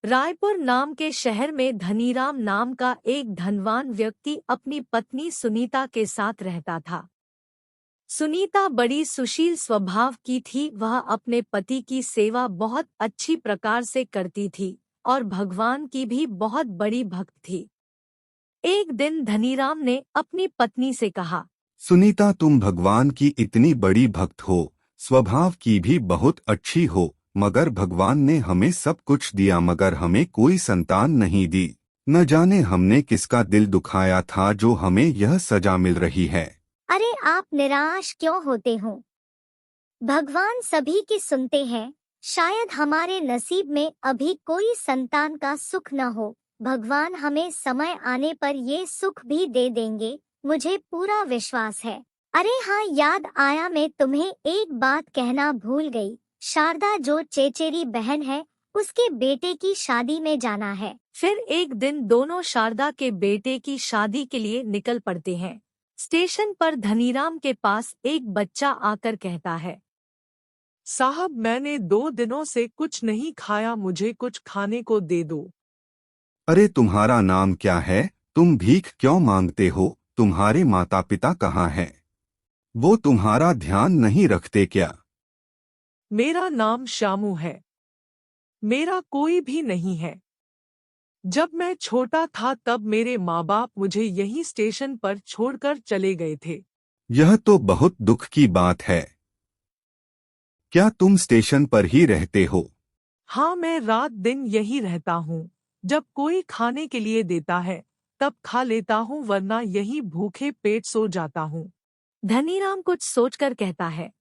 रायपुर नाम के शहर में धनीराम नाम का एक धनवान व्यक्ति अपनी पत्नी सुनीता के साथ रहता था। सुनीता बड़ी सुशील स्वभाव की थी। वह अपने पति की सेवा बहुत अच्छी प्रकार से करती थी और भगवान की भी बहुत बड़ी भक्त थी। एक दिन धनीराम ने अपनी पत्नी से कहा, सुनीता, तुम भगवान की इतनी बड़ी भक्त हो, स्वभाव की भी बहुत अच्छी हो, मगर भगवान ने हमें सब कुछ दिया मगर हमें कोई संतान नहीं दी। न जाने हमने किसका दिल दुखाया था जो हमें यह सजा मिल रही है। अरे आप निराश क्यों होते हो? भगवान सभी की सुनते हैं। शायद हमारे नसीब में अभी कोई संतान का सुख न हो। भगवान हमें समय आने पर ये सुख भी दे देंगे, मुझे पूरा विश्वास है। अरे हाँ, याद आया, मैं तुम्हें एक बात कहना भूल गई। शारदा जो चेचेरी बहन है, उसके बेटे की शादी में जाना है। फिर एक दिन दोनों शारदा के बेटे की शादी के लिए निकल पड़ते हैं। स्टेशन पर धनीराम के पास एक बच्चा आकर कहता है, साहब, मैंने 2 दिनों से कुछ नहीं खाया, मुझे कुछ खाने को दे दो। अरे तुम्हारा नाम क्या है? तुम भीख क्यों मांगते हो? तुम्हारे माता पिता कहाँ हैं? वो तुम्हारा ध्यान नहीं रखते क्या? मेरा नाम श्यामू है। मेरा कोई भी नहीं है। जब मैं छोटा था तब मेरे माँ बाप मुझे यहीं स्टेशन पर छोड़कर चले गए थे। यह तो बहुत दुख की बात है। क्या तुम स्टेशन पर ही रहते हो? हाँ, मैं रात दिन यहीं रहता हूँ। जब कोई खाने के लिए देता है तब खा लेता हूँ, वरना यहीं भूखे पेट सो जाता हूँ। धनीराम कुछ सोचकर कहता है,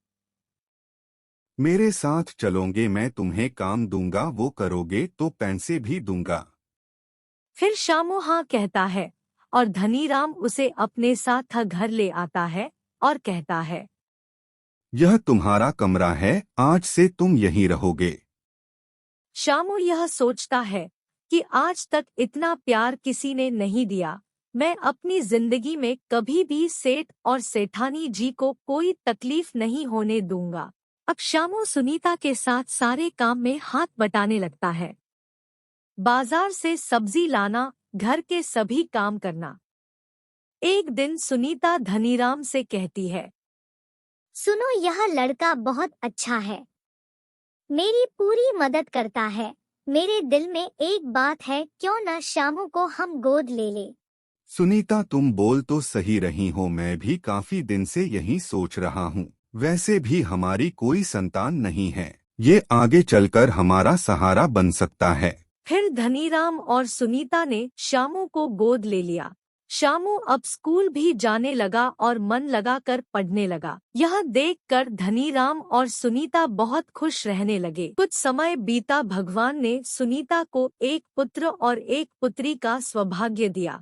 मेरे साथ चलोगे? मैं तुम्हें काम दूंगा, वो करोगे तो पैसे भी दूंगा। फिर श्यामू हाँ कहता है और धनीराम उसे अपने साथ घर ले आता है और कहता है, यह तुम्हारा कमरा है, आज से तुम यहीं रहोगे। श्यामू यह सोचता है कि आज तक इतना प्यार किसी ने नहीं दिया। मैं अपनी जिंदगी में कभी भी सेठ और सेठानी जी को कोई तकलीफ नहीं होने दूंगा। अब श्यामू सुनीता के साथ सारे काम में हाथ बटाने लगता है। बाजार से सब्जी लाना, घर के सभी काम करना। एक दिन सुनीता धनीराम से कहती है, सुनो, यह लड़का बहुत अच्छा है, मेरी पूरी मदद करता है। मेरे दिल में एक बात है, क्यों न श्यामू को हम गोद ले ले। सुनीता, तुम बोल तो सही रही हो, मैं भी काफी दिन से यही सोच रहा हूँ। वैसे भी हमारी कोई संतान नहीं है, ये आगे चलकर हमारा सहारा बन सकता है। फिर धनीराम और सुनीता ने श्यामू को गोद ले लिया। श्यामू अब स्कूल भी जाने लगा और मन लगाकर पढ़ने लगा। यह देखकर धनीराम और सुनीता बहुत खुश रहने लगे। कुछ समय बीता, भगवान ने सुनीता को एक पुत्र और एक पुत्री का सौभाग्य दिया।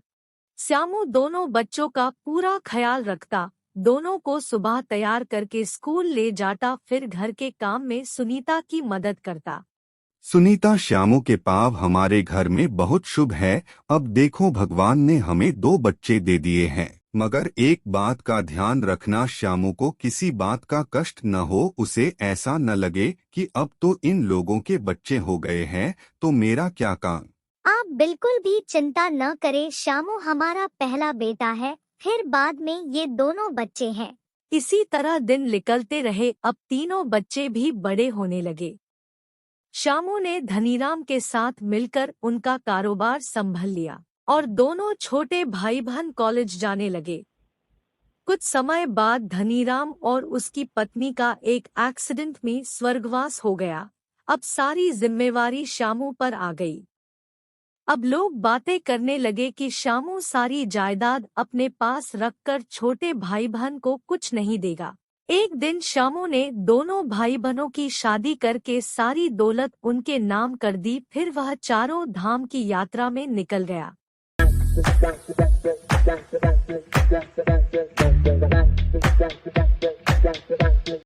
श्यामू दोनों बच्चों का पूरा ख्याल रखता, दोनों को सुबह तैयार करके स्कूल ले जाता, फिर घर के काम में सुनीता की मदद करता। सुनीता, श्यामू के पाव हमारे घर में बहुत शुभ है। अब देखो, भगवान ने हमें 2 बच्चे दे दिए हैं, मगर एक बात का ध्यान रखना, श्यामू को किसी बात का कष्ट न हो, उसे ऐसा न लगे कि अब तो इन लोगों के बच्चे हो गए हैं तो मेरा क्या काम। आप बिल्कुल भी चिंता न करें, श्यामू हमारा पहला बेटा है, फिर बाद में ये दोनों बच्चे हैं। इसी तरह दिन निकलते रहे। अब तीनों बच्चे भी बड़े होने लगे। श्यामू ने धनीराम के साथ मिलकर उनका कारोबार संभाल लिया और दोनों छोटे भाई बहन कॉलेज जाने लगे। कुछ समय बाद धनीराम और उसकी पत्नी का एक एक्सीडेंट में स्वर्गवास हो गया। अब सारी जिम्मेवारी श्यामू पर आ गई। अब लोग बातें करने लगे कि श्यामू सारी जायदाद अपने पास रखकर छोटे भाई बहन को कुछ नहीं देगा। एक दिन श्यामू ने दोनों भाई बहनों की शादी करके सारी दौलत उनके नाम कर दी। फिर वह चारों धाम की यात्रा में निकल गया।